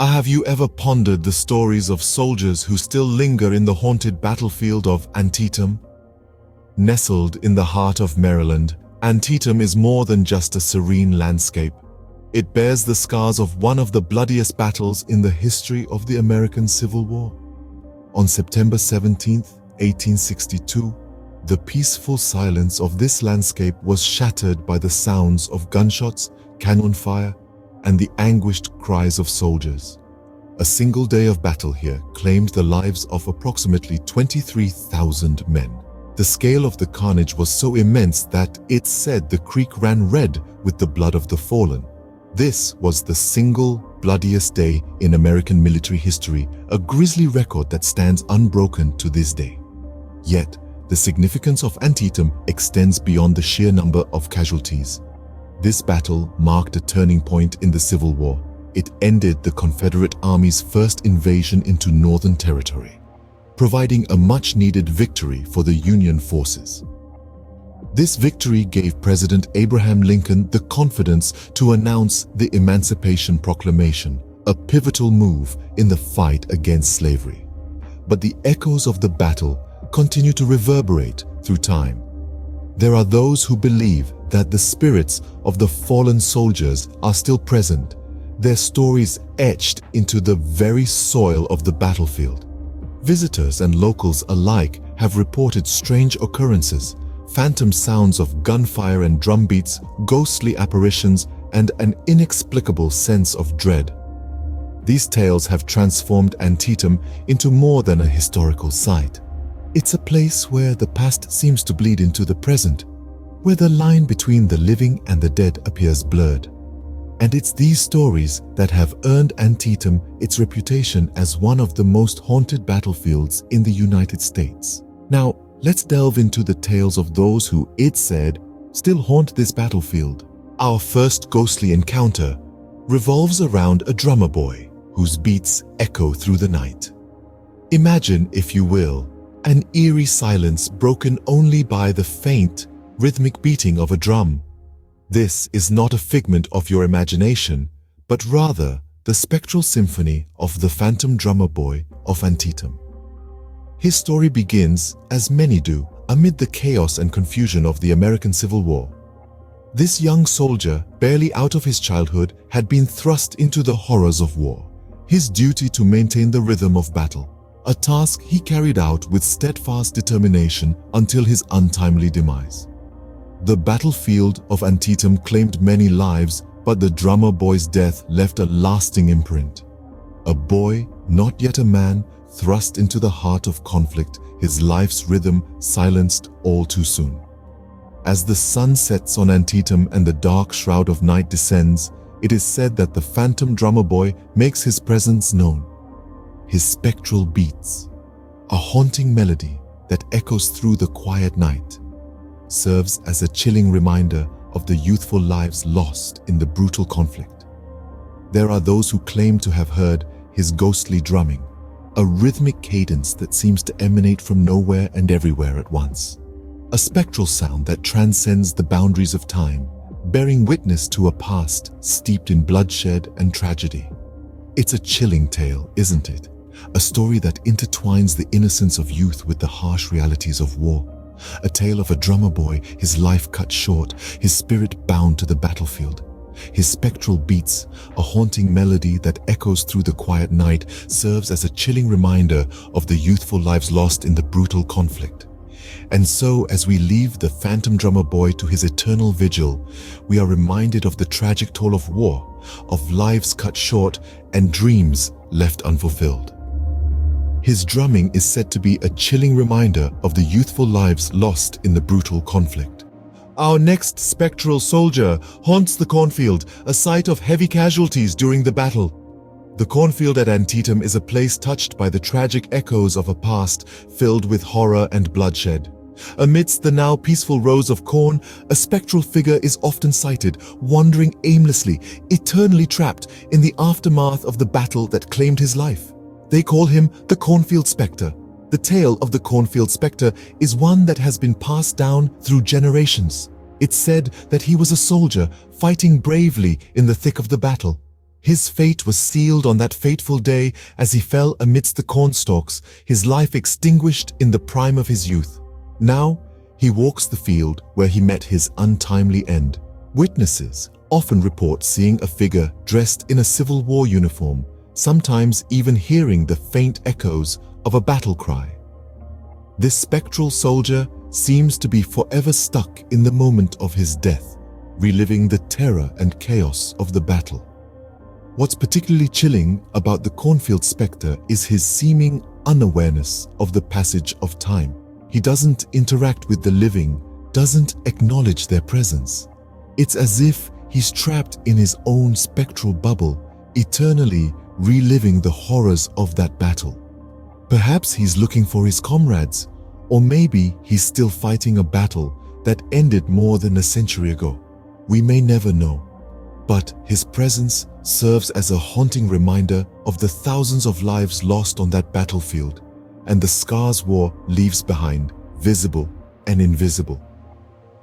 Have you ever pondered the stories of soldiers who still linger in the haunted battlefield of Antietam? Nestled in the heart of Maryland, Antietam is more than just a serene landscape. It bears the scars of one of the bloodiest battles in the history of the American Civil War. On September 17, 1862, the peaceful silence of this landscape was shattered by the sounds of gunshots, cannon fire, and the anguished cries of soldiers. A single day of battle here claimed the lives of approximately 23,000 men. The scale of the carnage was so immense that it's said the creek ran red with the blood of the fallen. This was the single bloodiest day in American military history, a grisly record that stands unbroken to this day. Yet, the significance of Antietam extends beyond the sheer number of casualties. This battle marked a turning point in the Civil War. It ended the Confederate Army's first invasion into Northern Territory, providing a much-needed victory for the Union forces. This victory gave President Abraham Lincoln the confidence to announce the Emancipation Proclamation, a pivotal move in the fight against slavery. But the echoes of the battle continue to reverberate through time. There are those who believe that the spirits of the fallen soldiers are still present, their stories etched into the very soil of the battlefield. Visitors and locals alike have reported strange occurrences, phantom sounds of gunfire and drum beats, ghostly apparitions, and an inexplicable sense of dread. These tales have transformed Antietam into more than a historical site. It's a place where the past seems to bleed into the present, where the line between the living and the dead appears blurred. And it's these stories that have earned Antietam its reputation as one of the most haunted battlefields in the United States. Now, let's delve into the tales of those who, it's said, still haunt this battlefield. Our first ghostly encounter revolves around a drummer boy whose beats echo through the night. Imagine, if you will, an eerie silence broken only by the faint, rhythmic beating of a drum. This is not a figment of your imagination, but rather the spectral symphony of the phantom drummer boy of Antietam. His story begins, as many do, amid the chaos and confusion of the American Civil War. This young soldier, barely out of his childhood, had been thrust into the horrors of war, his duty to maintain the rhythm of battle, a task he carried out with steadfast determination until his untimely demise. The battlefield of Antietam claimed many lives, but the drummer boy's death left a lasting imprint. A boy, not yet a man, thrust into the heart of conflict, his life's rhythm silenced all too soon. As the sun sets on Antietam and the dark shroud of night descends, it is said that the phantom drummer boy makes his presence known. His spectral beats, a haunting melody that echoes through the quiet night, serves as a chilling reminder of the youthful lives lost in the brutal conflict. There are those who claim to have heard his ghostly drumming, a rhythmic cadence that seems to emanate from nowhere and everywhere at once. A spectral sound that transcends the boundaries of time, bearing witness to a past steeped in bloodshed and tragedy. It's a chilling tale, isn't it? A story that intertwines the innocence of youth with the harsh realities of war. A tale of a drummer boy, his life cut short, his spirit bound to the battlefield. His spectral beats, a haunting melody that echoes through the quiet night, serves as a chilling reminder of the youthful lives lost in the brutal conflict. And so, as we leave the phantom drummer boy to his eternal vigil, we are reminded of the tragic toll of war, of lives cut short and dreams left unfulfilled. His drumming is said to be a chilling reminder of the youthful lives lost in the brutal conflict. Our next spectral soldier haunts the cornfield, a site of heavy casualties during the battle. The cornfield at Antietam is a place touched by the tragic echoes of a past filled with horror and bloodshed. Amidst the now peaceful rows of corn, a spectral figure is often sighted, wandering aimlessly, eternally trapped in the aftermath of the battle that claimed his life. They call him the Cornfield Spectre. The tale of the Cornfield Spectre is one that has been passed down through generations. It's said that he was a soldier fighting bravely in the thick of the battle. His fate was sealed on that fateful day as he fell amidst the cornstalks, his life extinguished in the prime of his youth. Now, he walks the field where he met his untimely end. Witnesses often report seeing a figure dressed in a Civil War uniform, sometimes even hearing the faint echoes of a battle cry. This spectral soldier seems to be forever stuck in the moment of his death, reliving the terror and chaos of the battle. What's particularly chilling about the cornfield spectre is his seeming unawareness of the passage of time. He doesn't interact with the living, doesn't acknowledge their presence. It's as if he's trapped in his own spectral bubble, eternally reliving the horrors of that battle. Perhaps he's looking for his comrades, or maybe he's still fighting a battle that ended more than a century ago. We may never know, but his presence serves as a haunting reminder of the thousands of lives lost on that battlefield and the scars war leaves behind, visible and invisible.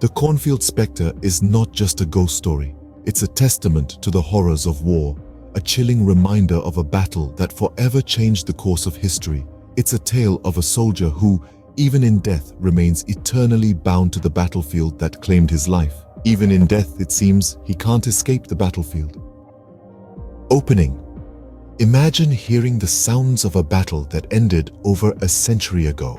The cornfield spectre is not just a ghost story. It's a testament to the horrors of war, a chilling reminder of a battle that forever changed the course of history. It's a tale of a soldier who, even in death, remains eternally bound to the battlefield that claimed his life. Even in death, it seems, he can't escape the battlefield. Opening. Imagine hearing the sounds of a battle that ended over a century ago.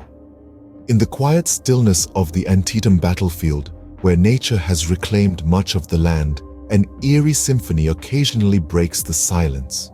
In the quiet stillness of the Antietam battlefield, where nature has reclaimed much of the land, an eerie symphony occasionally breaks the silence.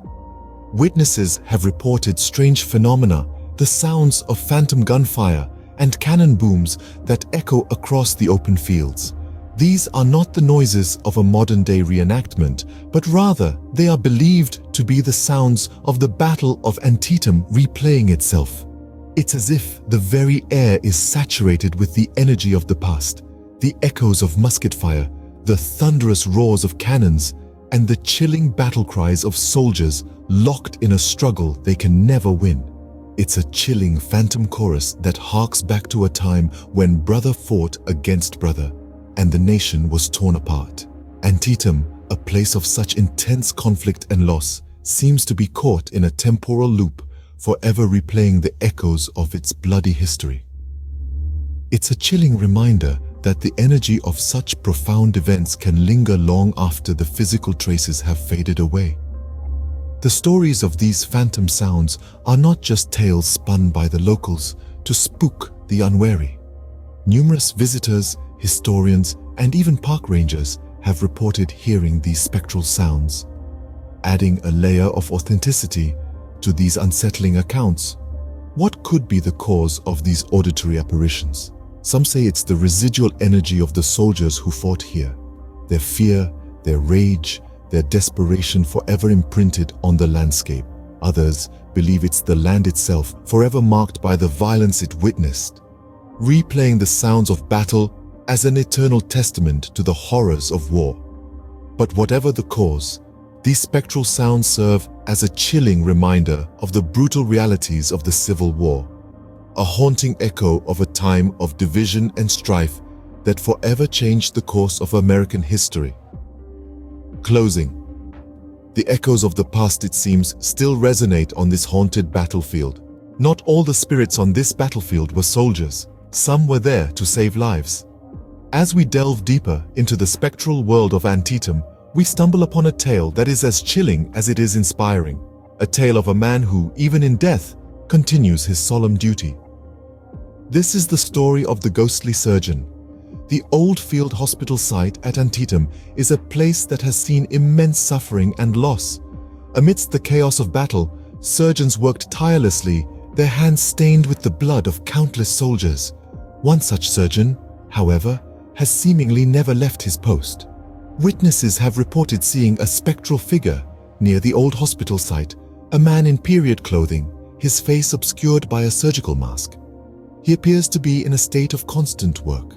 Witnesses have reported strange phenomena, the sounds of phantom gunfire and cannon booms that echo across the open fields. These are not the noises of a modern-day reenactment, but rather they are believed to be the sounds of the Battle of Antietam replaying itself. It's as if the very air is saturated with the energy of the past, the echoes of musket fire, the thunderous roars of cannons, and the chilling battle cries of soldiers locked in a struggle they can never win. It's a chilling phantom chorus that harks back to a time when brother fought against brother, and the nation was torn apart. Antietam, a place of such intense conflict and loss, seems to be caught in a temporal loop, forever replaying the echoes of its bloody history. It's a chilling reminder that the energy of such profound events can linger long after the physical traces have faded away. The stories of these phantom sounds are not just tales spun by the locals to spook the unwary. Numerous visitors, historians, and even park rangers have reported hearing these spectral sounds, adding a layer of authenticity to these unsettling accounts. What could be the cause of these auditory apparitions? Some say it's the residual energy of the soldiers who fought here, their fear, their rage, their desperation forever imprinted on the landscape. Others believe it's the land itself, forever marked by the violence it witnessed, replaying the sounds of battle as an eternal testament to the horrors of war. But whatever the cause, these spectral sounds serve as a chilling reminder of the brutal realities of the Civil War, a haunting echo of a time of division and strife that forever changed the course of American history. Closing. The echoes of the past, it seems, still resonate on this haunted battlefield. Not all the spirits on this battlefield were soldiers. Some were there to save lives. As we delve deeper into the spectral world of Antietam, we stumble upon a tale that is as chilling as it is inspiring. A tale of a man who, even in death, continues his solemn duty. This is the story of the ghostly surgeon. The old field hospital site at Antietam is a place that has seen immense suffering and loss. Amidst the chaos of battle, surgeons worked tirelessly, their hands stained with the blood of countless soldiers. One such surgeon, however, has seemingly never left his post. Witnesses have reported seeing a spectral figure near the old hospital site, a man in period clothing, his face obscured by a surgical mask. He appears to be in a state of constant work,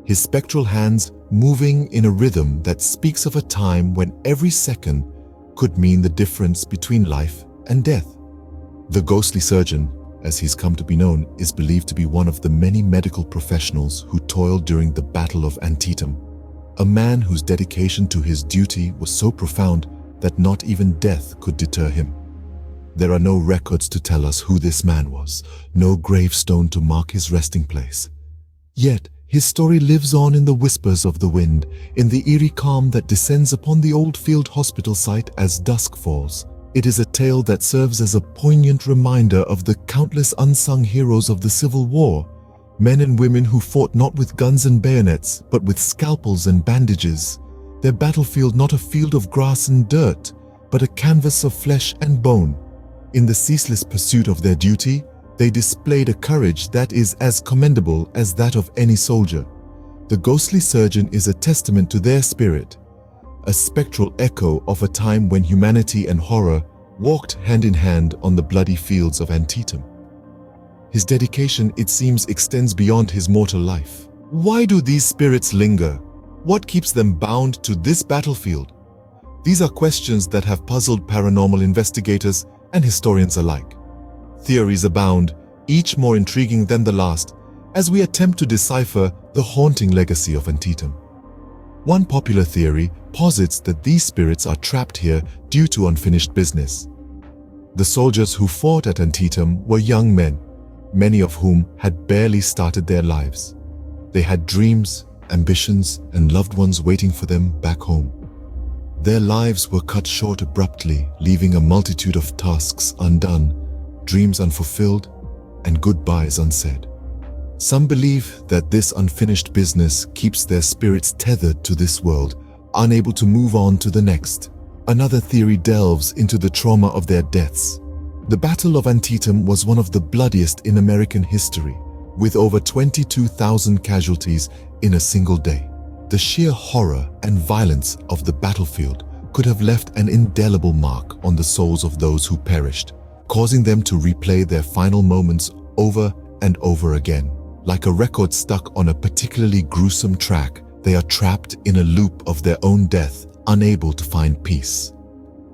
his spectral hands moving in a rhythm that speaks of a time when every second could mean the difference between life and death. The ghostly surgeon, as he's come to be known, is believed to be one of the many medical professionals who toiled during the Battle of Antietam, a man whose dedication to his duty was so profound that not even death could deter him. There are no records to tell us who this man was, no gravestone to mark his resting place. Yet, his story lives on in the whispers of the wind, in the eerie calm that descends upon the old field hospital site as dusk falls. It is a tale that serves as a poignant reminder of the countless unsung heroes of the Civil War, men and women who fought not with guns and bayonets, but with scalpels and bandages. Their battlefield not a field of grass and dirt, but a canvas of flesh and bone. In the ceaseless pursuit of their duty, they displayed a courage that is as commendable as that of any soldier. The ghostly surgeon is a testament to their spirit, a spectral echo of a time when humanity and horror walked hand in hand on the bloody fields of Antietam. His dedication, it seems, extends beyond his mortal life. Why do these spirits linger? What keeps them bound to this battlefield? These are questions that have puzzled paranormal investigators and historians alike. Theories abound, each more intriguing than the last, as we attempt to decipher the haunting legacy of Antietam. One popular theory posits that these spirits are trapped here due to unfinished business. The soldiers who fought at Antietam were young men, many of whom had barely started their lives. They had dreams, ambitions, and loved ones waiting for them back home. Their lives were cut short abruptly, leaving a multitude of tasks undone, dreams unfulfilled, and goodbyes unsaid. Some believe that this unfinished business keeps their spirits tethered to this world, unable to move on to the next. Another theory delves into the trauma of their deaths. The Battle of Antietam was one of the bloodiest in American history, with over 22,000 casualties in a single day. The sheer horror and violence of the battlefield could have left an indelible mark on the souls of those who perished, causing them to replay their final moments over and over again. Like a record stuck on a particularly gruesome track, they are trapped in a loop of their own death, unable to find peace.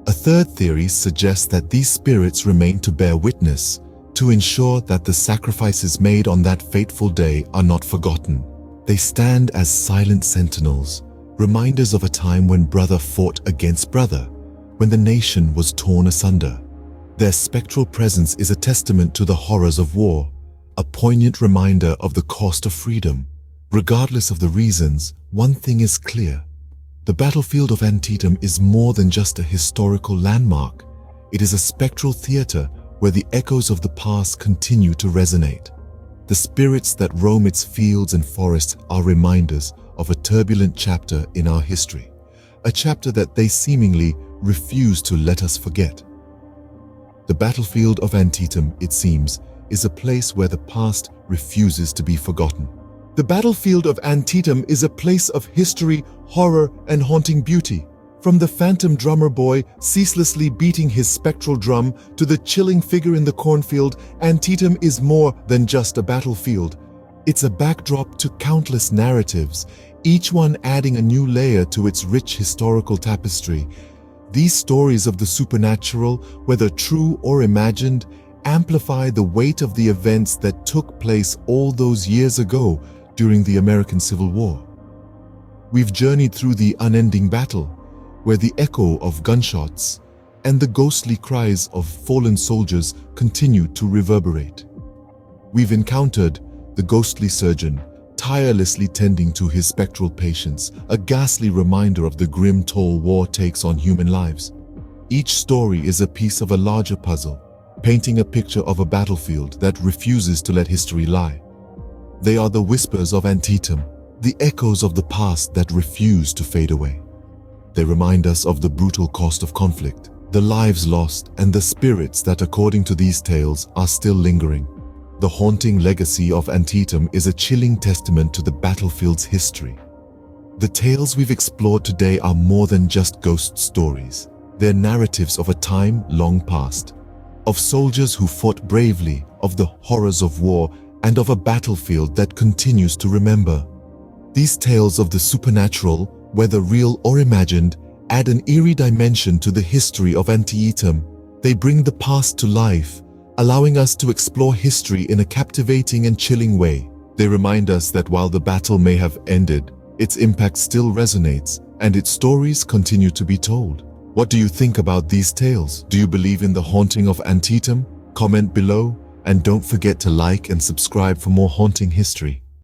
A third theory suggests that these spirits remain to bear witness, to ensure that the sacrifices made on that fateful day are not forgotten. They stand as silent sentinels, reminders of a time when brother fought against brother, when the nation was torn asunder. Their spectral presence is a testament to the horrors of war, a poignant reminder of the cost of freedom. Regardless of the reasons, one thing is clear. The battlefield of Antietam is more than just a historical landmark. It is a spectral theater where the echoes of the past continue to resonate. The spirits that roam its fields and forests are reminders of a turbulent chapter in our history, a chapter that they seemingly refuse to let us forget. The battlefield of Antietam, it seems, is a place where the past refuses to be forgotten. The battlefield of Antietam is a place of history, horror, and haunting beauty. From the phantom drummer boy ceaselessly beating his spectral drum to the chilling figure in the cornfield, Antietam is more than just a battlefield. It's a backdrop to countless narratives, each one adding a new layer to its rich historical tapestry. These stories of the supernatural, whether true or imagined, amplify the weight of the events that took place all those years ago during the American Civil War. We've journeyed through the unending battle, where the echo of gunshots and the ghostly cries of fallen soldiers continue to reverberate. We've encountered the ghostly surgeon, tirelessly tending to his spectral patients, a ghastly reminder of the grim toll war takes on human lives. Each story is a piece of a larger puzzle, painting a picture of a battlefield that refuses to let history lie. They are the whispers of Antietam, the echoes of the past that refuse to fade away. They remind us of the brutal cost of conflict, the lives lost, and the spirits that, according to these tales, are still lingering. The haunting legacy of Antietam is a chilling testament to the battlefield's history. The tales we've explored today are more than just ghost stories. They're narratives of a time long past, of soldiers who fought bravely, of the horrors of war, and of a battlefield that continues to remember. These tales of the supernatural, whether real or imagined, add an eerie dimension to the history of Antietam. They bring the past to life, allowing us to explore history in a captivating and chilling way. They remind us that while the battle may have ended, its impact still resonates, and its stories continue to be told. What do you think about these tales? Do you believe in the haunting of Antietam? Comment below, and don't forget to like and subscribe for more haunting history.